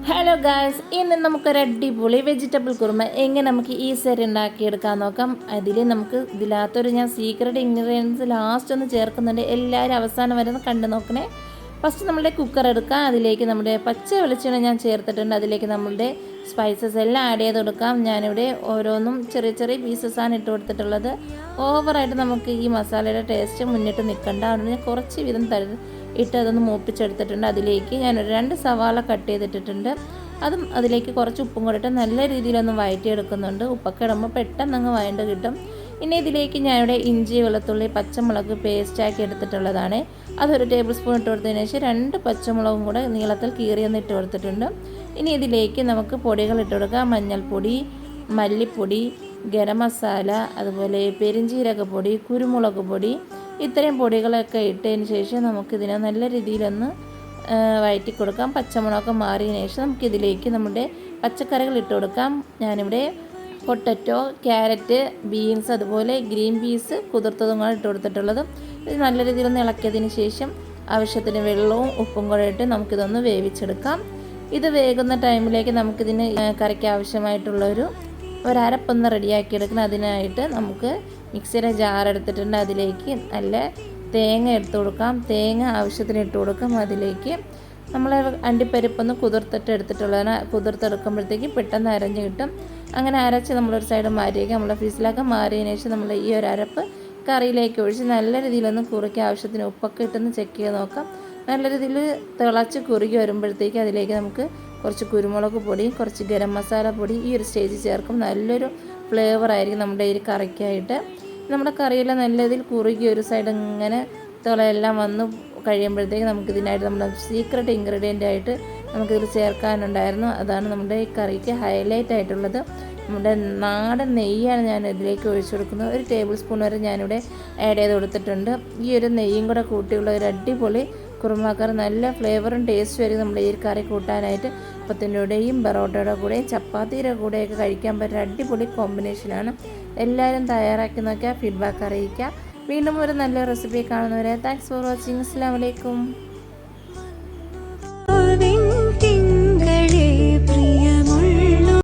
Hello guys, ഇന്ന് നമുക്കൊരു അടിപൊളി വെജിറ്റബിൾ കുറുമ എങ്ങനെ നമുക്ക് ഈസിയായിട്ട് ഉണ്ടാക്കിയെടുക്കാൻ നോക്കാം. നമുക്ക് ഇതിനകത്തൊരു ഞാൻ സീക്രട്ട് ഇൻഗ്രീഡിയൻസ് ലാസ്റ്റ് ഒന്ന് ചേർക്കുന്നുണ്ട്. എല്ലാവരും അവസാനം വരെ ഒന്ന് കണ്ടു നോക്കണേ. ഫസ്റ്റ് നമ്മളുടെ കുക്കർ എടുക്കാം. അതിലേക്ക് നമ്മുടെ പച്ച വെളിച്ചെണ്ണ ഞാൻ ചേർത്തിട്ടുണ്ട്. അതിലേക്ക് നമ്മളുടെ സ്പൈസസ് എല്ലാം ആഡ് ചെയ്ത് കൊടുക്കാം. ഞാനിവിടെ ഓരോന്നും ചെറിയ ചെറിയ പീസസാണ് ഇട്ട് കൊടുത്തിട്ടുള്ളത്. ഓവറായിട്ട് നമുക്ക് ഈ മസാലയുടെ ടേസ്റ്റ് മുന്നിട്ട് നിൽക്കണ്ട. അതുകൊണ്ട് ഞാൻ കുറച്ച് വീതം ഇട്ട് അതൊന്ന് മൂപ്പിച്ചെടുത്തിട്ടുണ്ട്. അതിലേക്ക് ഞാനൊരു 2 സവാള കട്ട് ചെയ്തിട്ടിട്ടുണ്ട്. അതും അതിലേക്ക് കുറച്ച് ഉപ്പും കൂടെ ഇട്ട് നല്ല രീതിയിലൊന്ന് വഴറ്റിയെടുക്കുന്നുണ്ട്. ഉപ്പൊക്കെ ഇടുമ്പോൾ പെട്ടെന്ന് അങ്ങ് വഴണ്ട് കിട്ടും. ഇനി ഇതിലേക്ക് ഞാനിവിടെ ഇഞ്ചി, വെളുത്തുള്ളി, പച്ചമുളക് പേസ്റ്റാക്കി എടുത്തിട്ടുള്ളതാണ്. അതൊരു ടേബിൾ സ്പൂൺ ഇട്ട് കൊടുത്തതിന് ശേഷം 2 പച്ചമുളകും കൂടെ നീളത്തിൽ കീറിയൊന്ന് ഇട്ട് കൊടുത്തിട്ടുണ്ട്. ഇനി ഇതിലേക്ക് നമുക്ക് പൊടികൾ ഇട്ട് കൊടുക്കാം. മഞ്ഞൾപ്പൊടി, മല്ലിപ്പൊടി, ഗരം മസാല, അതുപോലെ പെരിഞ്ജീരകപ്പൊടി, കുരുമുളക് പൊടി, ഇത്രയും പൊടികളൊക്കെ ഇട്ടതിന് ശേഷം നമുക്കിതിനെ നല്ല രീതിയിലൊന്ന് വഴറ്റി കൊടുക്കാം. പച്ചമുളകൊക്കെ മാറിയതിന് ശേഷം നമുക്കിതിലേക്ക് നമ്മുടെ പച്ചക്കറികൾ ഇട്ട് കൊടുക്കാം. ഞാനിവിടെ പൊട്ടറ്റോ, ക്യാരറ്റ്, ബീൻസ്, അതുപോലെ ഗ്രീൻ പീസ് കുതിർത്തതും കൂടെ ഇട്ട് കൊടുത്തിട്ടുള്ളത്. ഇത് നല്ല രീതിയിലൊന്ന് ഇളക്കിയതിന് ശേഷം ആവശ്യത്തിന് വെള്ളവും ഉപ്പും കൂടെ ഇട്ട് നമുക്കിതൊന്ന് വേവിച്ചെടുക്കാം. ഇത് വേകുന്ന ടൈമിലേക്ക് നമുക്കിതിന് കറിക്ക് ആവശ്യമായിട്ടുള്ളൊരു അരപ്പൊന്ന് റെഡിയാക്കി എടുക്കണം. അതിനായിട്ട് നമുക്ക് മിക്സിയുടെ ജാർ എടുത്തിട്ടുണ്ട്. അതിലേക്ക് നല്ല തേങ്ങ എടുത്ത് കൊടുക്കാം. തേങ്ങ ആവശ്യത്തിന് ഇട്ട് കൊടുക്കാം. അതിലേക്ക് നമ്മൾ അണ്ടിപ്പരിപ്പൊന്ന് എടുത്തിട്ടുള്ളതിന് കുതിർത്തെടുക്കുമ്പോഴത്തേക്ക് പെട്ടെന്ന് അരഞ്ഞ് കിട്ടും. അങ്ങനെ അരച്ച് നമ്മളൊരു സൈഡ് മാറ്റിയേക്കാം. നമ്മളെ ഫീസിലൊക്കെ മാറിയതിന് ശേഷം നമ്മൾ ഈ ഒരു അരപ്പ് കറിയിലേക്ക് ഒഴിച്ച് നല്ല രീതിയിലൊന്ന് കുറുക്കി ആവശ്യത്തിന് ഉപ്പൊക്കെ ഇട്ടൊന്ന് ചെക്ക് ചെയ്ത് നോക്കാം. നല്ല രീതിയിൽ തിളച്ച് കുറുകി വരുമ്പോഴത്തേക്ക് അതിലേക്ക് നമുക്ക് കുറച്ച് കുരുമുളക് പൊടി, കുറച്ച് ഗരം മസാല പൊടി ഈ ഒരു സ്റ്റേജിൽ ചേർക്കും. നല്ലൊരു ഫ്ലേവറായിരിക്കും നമ്മുടെ ഈ കറിക്കായിട്ട്. നമ്മുടെ കറിയെല്ലാം നല്ല രീതിയിൽ കുറുകി ഒരു സൈഡ് ഇങ്ങനെ തിളയെല്ലാം വന്ന് കഴിയുമ്പോഴത്തേക്ക് നമുക്കിതിനായിട്ട് നമ്മുടെ സീക്രട്ട് ഇൻഗ്രീഡിയൻ്റ് ആയിട്ട് നമുക്കിതിൽ ചേർക്കാനുണ്ടായിരുന്നു. അതാണ് നമ്മുടെ ഈ കറിക്ക് ഹൈലൈറ്റ് ആയിട്ടുള്ളത്. നമ്മുടെ നാടൻ നെയ്യാണ് ഞാൻ ഇതിലേക്ക് ഒഴിച്ചു കൊടുക്കുന്നത്. ഒരു ടേബിൾ സ്പൂൺ വരെ ഞാനിവിടെ ആഡ് ചെയ്ത് കൊടുത്തിട്ടുണ്ട്. ഈ ഒരു നെയ്യും കൂടെ കൂട്ടിയുള്ള ഒരു അടിപൊളി കുറുമക്കറി, നല്ല ഫ്ലേവറും ടേസ്റ്റും ആയിരിക്കും നമ്മുടെ ഈ കറി കൂട്ടാനായിട്ട്. പത്തിൻ്റെ കൂടെയും പൊറോട്ടയുടെ കൂടെയും ചപ്പാത്തിയുടെ കൂടെയൊക്കെ കഴിക്കാൻ പറ്റുന്ന അടിപൊളി കോമ്പിനേഷനാണ്. എല്ലാവരും തയ്യാറാക്കി നോക്കിയാൽ ഫീഡ്ബാക്ക് അറിയിക്കുക. വീണ്ടും ഒരു നല്ല റെസിപ്പി കാണുന്നവരെ താങ്ക്സ് ഫോർ വാച്ചിങ്. അസ്സലാമു അലൈക്കും.